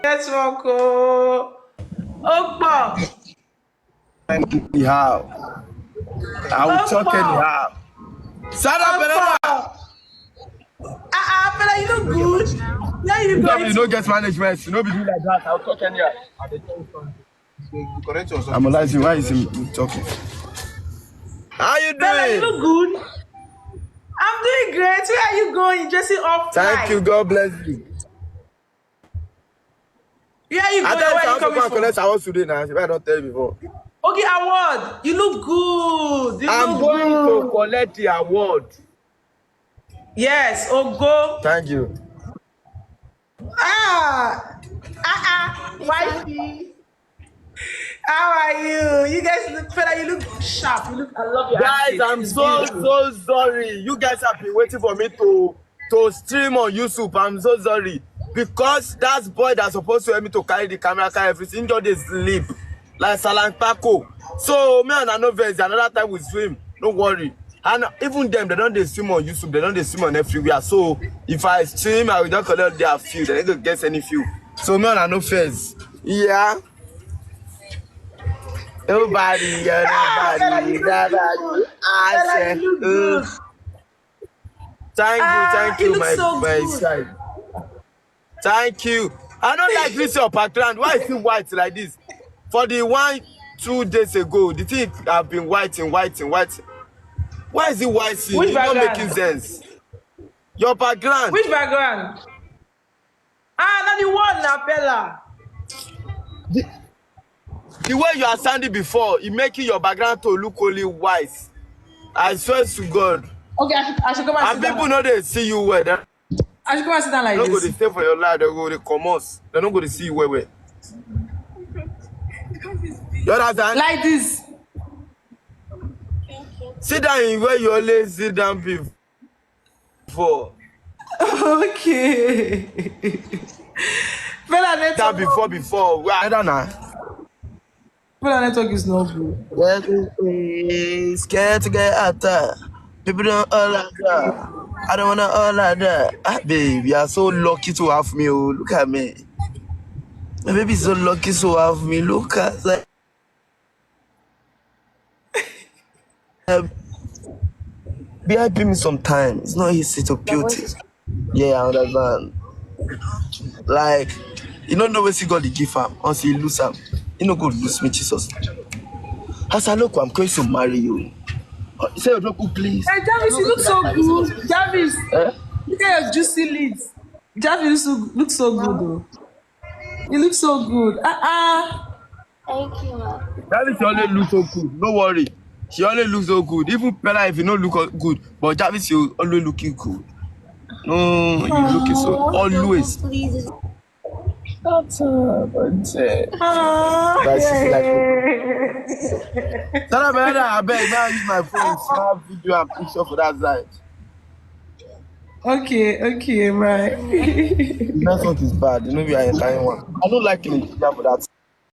network. Oh, Anyhow. I will talk anyhow. Shut up, Peller. Peller, you look good. Where you going? You don't get management. You know, be doing like that. I'll talk anyhow. I'm realizing why is he talking? How you doing? Peller, you look good. I'm doing great. Where are you going? You're dressing off. Thank you. God bless you. Where are you going? Where are you coming from? Collect awards today now. If I don't tell you before. Okay, award. You look good. I'm going to collect the award. Yes, go. Thank you. Wifey. How are you? You guys look better. You look sharp. I love your guys. I'm so sorry. You guys have been waiting for me to stream on YouTube. I'm so sorry because that boy that's supposed to help me to carry the camera, carry everything, just sleep like Salang Paco. So me and Anoves, another time we swim. Don't worry. And even them, they don't stream on YouTube. They don't stream on everywhere. So if I stream, I will just collect their view. They don't get any view. So me and Anoves, yeah. Nobody. Thank you, my side. Thank you. I don't like this your background. Why is it white like this? For the 1-2 days ago, the thing have been white. Why is it white? It's not making sense. Your background. Which background? Not the one now, Peller. The way you are standing before, it making your background to look only white. I swear to God. Okay, I should come and sit down. People know they see you well. I should come and sit down like this. They don't go to stay for your life. They go to commerce. They don't go to see you well. You understand? Like this. Sit down in where you always sit down before. Okay. Peller network. Before. I don't know. Peller network is not good. Scared to get out there. People don't all like that. I don't wanna all like that. Babe, you are so lucky to have me. Oh, look at me. My baby is so lucky to have me. Look at that. Be helping me sometime. It's not easy to build it. Yeah, I understand. Like, you don't know where she got the gift from until you lose him. You know, go lose me, Jesus. As I look, I'm going to marry you. Say your drop, please. Hey, Jarvis, you look so good. Jarvis, look at your juicy lips. Jarvis looks so good, though. You look so good. Thank you, ma. Jarvis always looks so good. No worry. She always looks so good. Even Peller, if you don't look good, but Jarvis, you always looking good. No, you looking so always. Please. That's I beg now use my phone, snap video and picture for that side. Okay, right. The network is bad. You know we are entire one. I don't like it for that